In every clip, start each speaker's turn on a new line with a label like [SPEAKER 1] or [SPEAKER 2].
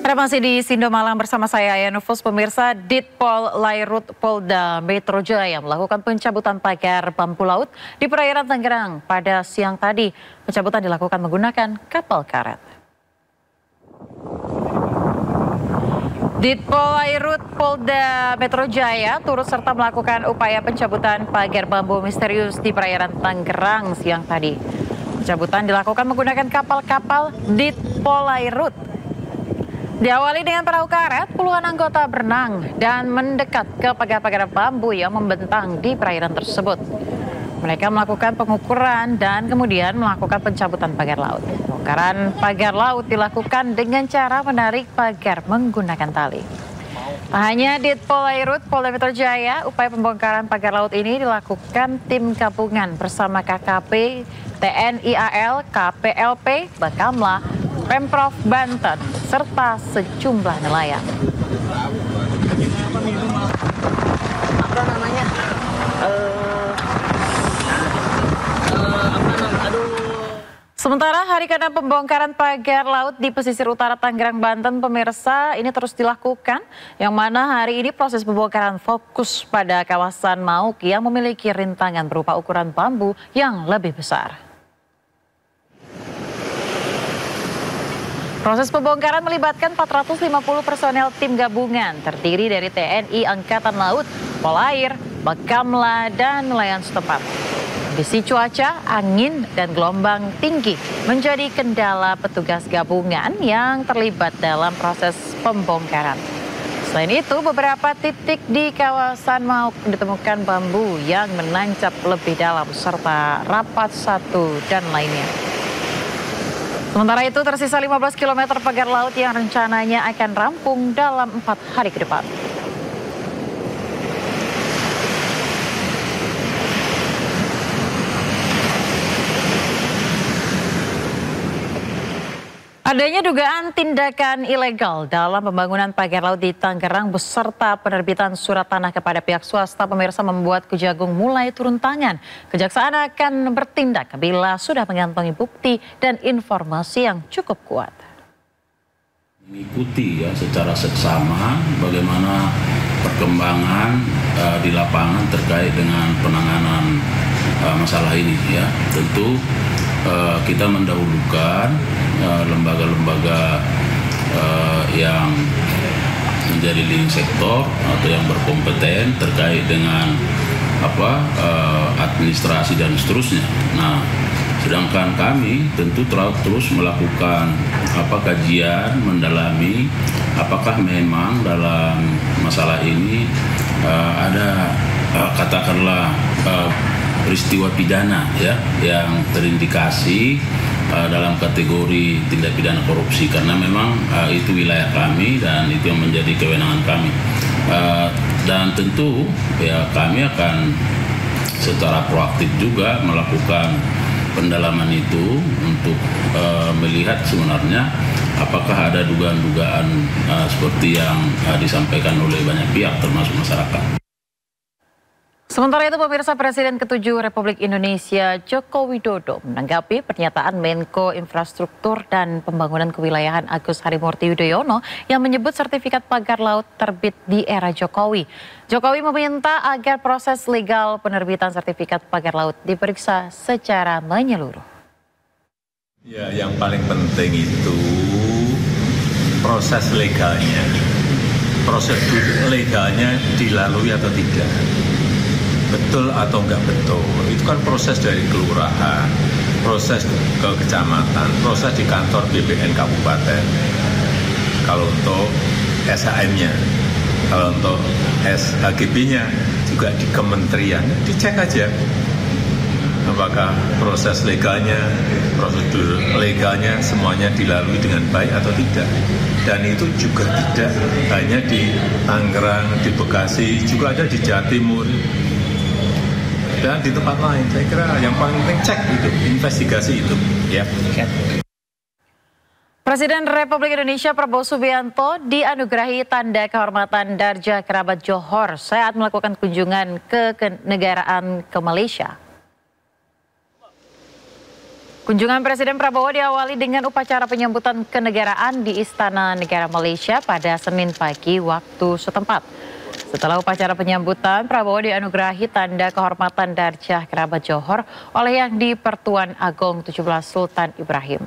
[SPEAKER 1] Anda masih di Sindo Malang bersama saya Aya Nufus. Pemirsa, Ditpol Lairut Polda Metro Jaya melakukan pencabutan pagar bambu laut di perairan Tangerang pada siang tadi. Pencabutan dilakukan menggunakan kapal karet. Ditpol Lairut Polda Metro Jaya turut serta melakukan upaya pencabutan pagar bambu misterius di perairan Tangerang siang tadi. Pencabutan dilakukan menggunakan kapal-kapal Ditpol Lairut. Diawali dengan perahu karet, puluhan anggota berenang dan mendekat ke pagar-pagar bambu yang membentang di perairan tersebut. Mereka melakukan pengukuran dan kemudian melakukan pencabutan pagar laut. Pembongkaran pagar laut dilakukan dengan cara menarik pagar menggunakan tali. Tak hanya Ditpol Lairut Polda Metro Jaya, upaya pembongkaran pagar laut ini dilakukan tim gabungan bersama KKP, TNI AL, KPLP, Bakamla, Pemprov Banten, serta sejumlah nelayan. Sementara hari ke-6 pembongkaran pagar laut di pesisir utara Tangerang, Banten, pemirsa, ini terus dilakukan. Yang mana hari ini proses pembongkaran fokus pada kawasan Mauk yang memiliki rintangan berupa ukuran bambu yang lebih besar. Proses pembongkaran melibatkan 450 personel tim gabungan terdiri dari TNI Angkatan Laut, Polair, Bakamla, dan nelayan setempat. Kondisi cuaca, angin, dan gelombang tinggi menjadi kendala petugas gabungan yang terlibat dalam proses pembongkaran. Selain itu, beberapa titik di kawasan Mauk ditemukan bambu yang menancap lebih dalam serta rapat satu dan lainnya. Sementara itu tersisa 15 km pagar laut yang rencananya akan rampung dalam 4 hari ke depan. Adanya dugaan tindakan ilegal dalam pembangunan pagar laut di Tangerang beserta penerbitan surat tanah kepada pihak swasta, pemirsa, membuat Kejagung mulai turun tangan. Kejaksaan akan bertindak bila sudah mengantongi bukti dan informasi yang cukup kuat.
[SPEAKER 2] Mengikuti ya secara seksama bagaimana perkembangan di lapangan terkait dengan penanganan masalah ini ya. Tentu kita mendahulukan lembaga-lembaga yang menjadi leading sektor atau yang berkompeten terkait dengan administrasi dan seterusnya. Nah, sedangkan kami tentu terus melakukan kajian mendalami apakah memang dalam masalah ini ada katakanlah peristiwa pidana ya yang terindikasi dalam kategori tindak pidana korupsi, karena memang itu wilayah kami dan itu yang menjadi kewenangan kami, dan tentu ya kami akan secara proaktif juga melakukan pendalaman itu untuk melihat sebenarnya apakah ada dugaan-dugaan seperti yang disampaikan oleh banyak pihak termasuk masyarakat.
[SPEAKER 1] Sementara itu, pemirsa, Presiden ke-7 Republik Indonesia Joko Widodo menanggapi pernyataan Menko Infrastruktur dan Pembangunan Kewilayahan Agus Harimurti Yudhoyono yang menyebut sertifikat pagar laut terbit di era Jokowi. Jokowi meminta agar proses legal penerbitan sertifikat pagar laut diperiksa secara menyeluruh.
[SPEAKER 3] Ya, yang paling penting itu proses legalnya, prosedur legalnya dilalui atau tidak. Betul atau enggak betul, itu kan proses dari kelurahan, proses ke kecamatan, proses di kantor BPN kabupaten. Kalau untuk SHM-nya, kalau untuk SHGB-nya juga di kementerian, dicek aja apakah proses legalnya, prosedur legalnya semuanya dilalui dengan baik atau tidak. Dan itu juga tidak hanya di Tangerang, di Bekasi, juga ada di Jawa Timur dan di tempat lain. Saya kira yang paling penting cek itu, investigasi itu ya.
[SPEAKER 1] Presiden Republik Indonesia Prabowo Subianto dianugerahi tanda kehormatan Darjah Kerabat Johor saat melakukan kunjungan ke kenegaraan ke Malaysia. Kunjungan Presiden Prabowo diawali dengan upacara penyambutan kenegaraan di Istana Negara Malaysia pada Senin pagi waktu setempat. Setelah upacara penyambutan, Prabowo dianugerahi tanda kehormatan Darjah Kerabat Johor oleh Yang di-Pertuan Agong 17 Sultan Ibrahim.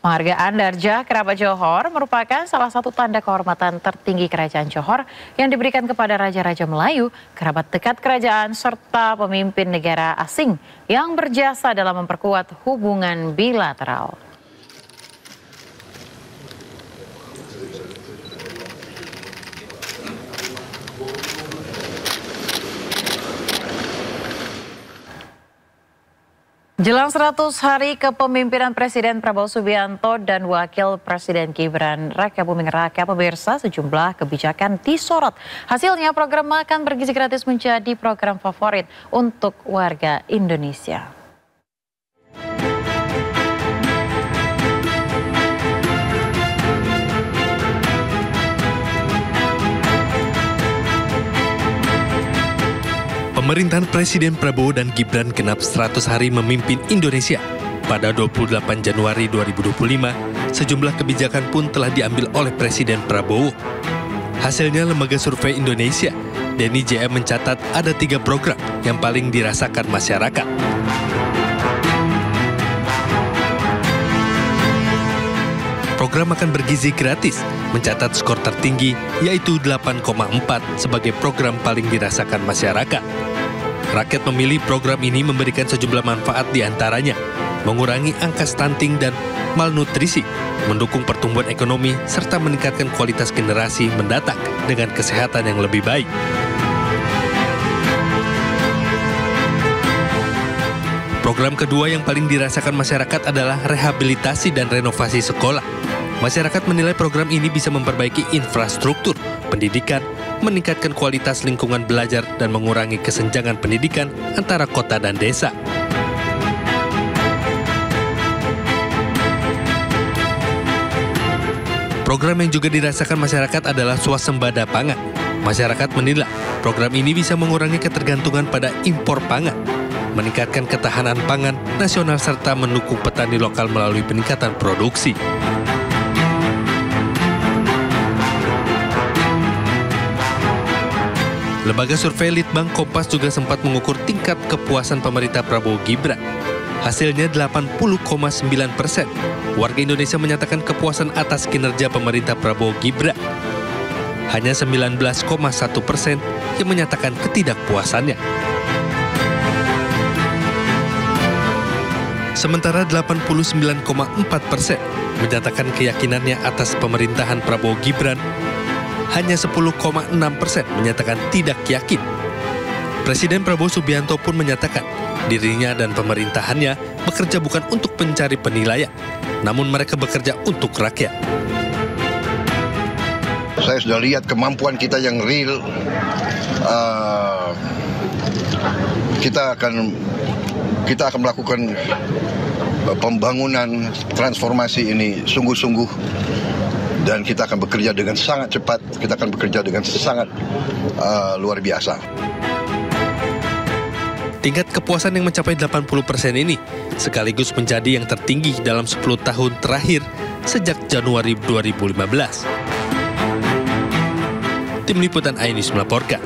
[SPEAKER 1] Penghargaan Darjah Kerabat Johor merupakan salah satu tanda kehormatan tertinggi Kerajaan Johor yang diberikan kepada Raja-Raja Melayu, kerabat dekat kerajaan, serta pemimpin negara asing yang berjasa dalam memperkuat hubungan bilateral. Jelang 100 hari kepemimpinan Presiden Prabowo Subianto dan Wakil Presiden Gibran Rakabuming Raka, pemirsa, sejumlah kebijakan disorot. Hasilnya program makan bergizi gratis menjadi program favorit untuk warga Indonesia.
[SPEAKER 4] Pemerintahan Presiden Prabowo dan Gibran genap 100 hari memimpin Indonesia. Pada 28 Januari 2025, sejumlah kebijakan pun telah diambil oleh Presiden Prabowo. Hasilnya Lembaga Survei Indonesia, Denny JM mencatat ada 3 program yang paling dirasakan masyarakat. Program makan bergizi gratis mencatat skor tertinggi, yaitu 8,4 sebagai program paling dirasakan masyarakat. Rakyat memilih program ini memberikan sejumlah manfaat, diantaranya mengurangi angka stunting dan malnutrisi, mendukung pertumbuhan ekonomi, serta meningkatkan kualitas generasi mendatang dengan kesehatan yang lebih baik. Program kedua yang paling dirasakan masyarakat adalah rehabilitasi dan renovasi sekolah. Masyarakat menilai program ini bisa memperbaiki infrastruktur, pendidikan, meningkatkan kualitas lingkungan belajar, dan mengurangi kesenjangan pendidikan antara kota dan desa. Program yang juga dirasakan masyarakat adalah swasembada pangan. Masyarakat menilai program ini bisa mengurangi ketergantungan pada impor pangan, meningkatkan ketahanan pangan nasional, serta mendukung petani lokal melalui peningkatan produksi. Lembaga survei Litbang Kompas juga sempat mengukur tingkat kepuasan pemerintah Prabowo Gibran. Hasilnya 80,9%. Warga Indonesia menyatakan kepuasan atas kinerja pemerintah Prabowo Gibran. Hanya 19,1% yang menyatakan ketidakpuasannya. Sementara 89,4% menyatakan keyakinannya atas pemerintahan Prabowo Gibran. Hanya 10,6% menyatakan tidak yakin. Presiden Prabowo Subianto pun menyatakan dirinya dan pemerintahannya bekerja bukan untuk mencari penilaian, namun mereka bekerja untuk rakyat.
[SPEAKER 5] Saya sudah lihat kemampuan kita yang real. Kita akan melakukan pembangunan transformasi ini sungguh-sungguh. Dan kita akan bekerja dengan sangat cepat, kita akan bekerja dengan sangat luar biasa.
[SPEAKER 4] Tingkat kepuasan yang mencapai 80% ini sekaligus menjadi yang tertinggi dalam 10 tahun terakhir sejak Januari 2015. Tim Liputan iNews melaporkan.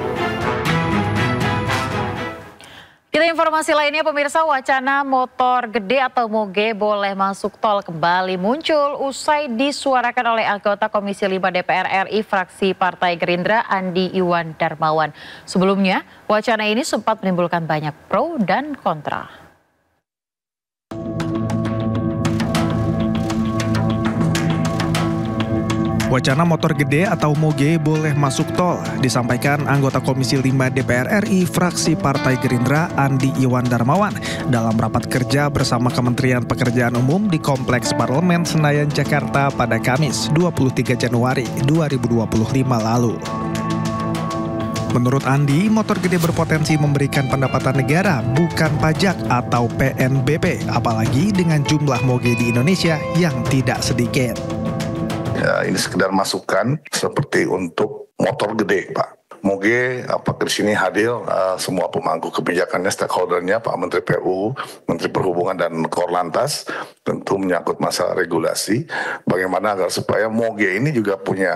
[SPEAKER 1] Kita informasi lainnya, pemirsa, wacana motor gede atau moge boleh masuk tol kembali muncul usai disuarakan oleh anggota Komisi 5 DPR RI fraksi Partai Gerindra Andi Iwan Darmawan. Sebelumnya, wacana ini sempat menimbulkan banyak pro dan kontra.
[SPEAKER 6] Wacana motor gede atau moge boleh masuk tol disampaikan anggota Komisi 5 DPR RI fraksi Partai Gerindra Andi Iwan Darmawan dalam rapat kerja bersama Kementerian Pekerjaan Umum di Kompleks Parlemen Senayan, Jakarta pada Kamis 23 Januari 2025 lalu. Menurut Andi, motor gede berpotensi memberikan pendapatan negara, bukan pajak atau PNBP, apalagi dengan jumlah moge di Indonesia yang tidak sedikit.
[SPEAKER 7] Ya, ini sekedar masukan seperti untuk motor gede, Pak. Moge apakah di sini hadir semua pemangku kebijakannya, stakeholdernya, Pak Menteri PU, Menteri Perhubungan dan Korlantas, tentu menyangkut masalah regulasi, bagaimana agar supaya Moge ini juga punya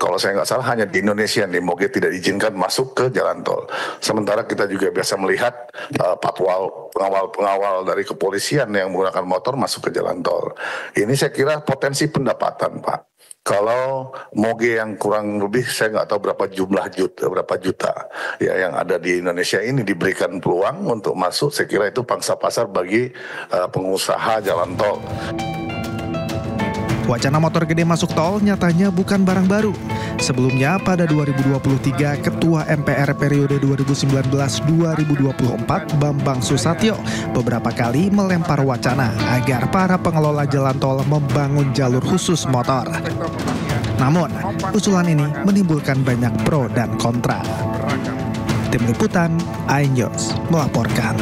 [SPEAKER 7] kalau saya nggak salah hanya di Indonesia nih Moge tidak diizinkan masuk ke jalan tol. Sementara kita juga biasa melihat pengawal dari kepolisian yang menggunakan motor masuk ke jalan tol. Ini saya kira potensi pendapatan, Pak. Kalau Moge yang kurang lebih saya nggak tahu berapa juta ya yang ada di Indonesia ini diberikan peluang untuk masuk, saya kira itu pangsa pasar bagi pengusaha jalan tol.
[SPEAKER 6] Wacana motor gede masuk tol nyatanya bukan barang baru. Sebelumnya pada 2023, Ketua MPR periode 2019-2024 Bambang Susatyo beberapa kali melempar wacana agar para pengelola jalan tol membangun jalur khusus motor. Namun, usulan ini menimbulkan banyak pro dan kontra. Tim Liputan, iNews melaporkan.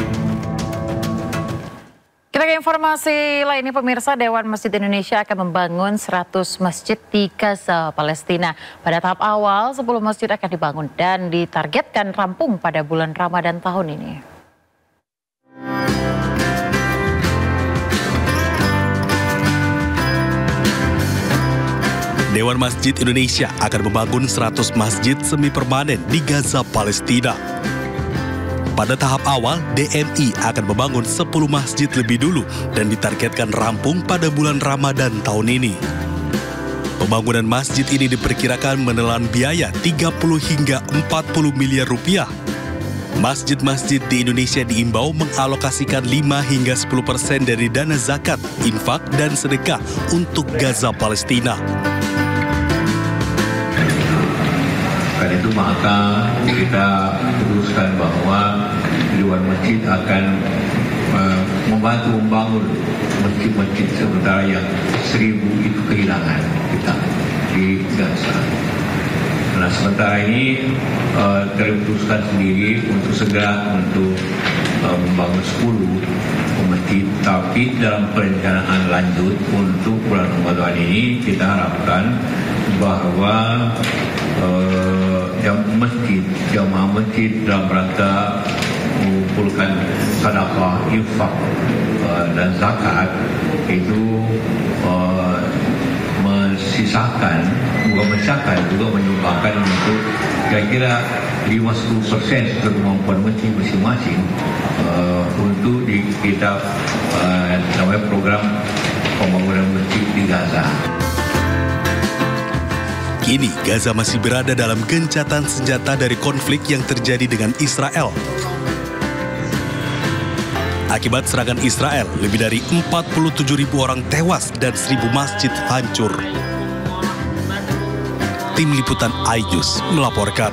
[SPEAKER 1] Kita ke informasi lainnya, pemirsa. Dewan Masjid Indonesia akan membangun 100 masjid di Gaza, Palestina. Pada tahap awal, 10 masjid akan dibangun dan ditargetkan rampung pada bulan Ramadan tahun ini.
[SPEAKER 4] Dewan Masjid Indonesia akan membangun 100 masjid semi permanen di Gaza, Palestina. Pada tahap awal, DMI akan membangun 10 masjid lebih dulu dan ditargetkan rampung pada bulan Ramadan tahun ini. Pembangunan masjid ini diperkirakan menelan biaya 30 hingga 40 miliar rupiah. Masjid-masjid di Indonesia diimbau mengalokasikan 5 hingga 10% dari dana zakat, infak, dan sedekah untuk Gaza, Palestina.
[SPEAKER 3] Karena itu maka kita putuskan bahwa Dewan Masjid akan membantu membangun masjid-masjid sementara yang 1000 itu kehilangan kita di Gaza. Nah, sementara ini terputuskan sendiri untuk segera membangun 10 masjid, tapi dalam perencanaan lanjut untuk bulan Ramadan ini kita harapkan bahwa jamaah masjid dalam rangka mengumpulkan sedekah, infak dan zakat itu juga menyumbangkan untuk kira-kira 50% kemampuan masjid masing-masing untuk kita namanya program pembangunan masjid di Gaza.
[SPEAKER 4] Kini Gaza masih berada dalam gencatan senjata dari konflik yang terjadi dengan Israel. Akibat serangan Israel, lebih dari 47.000 orang tewas dan 1.000 masjid hancur. Tim Liputan iNews melaporkan.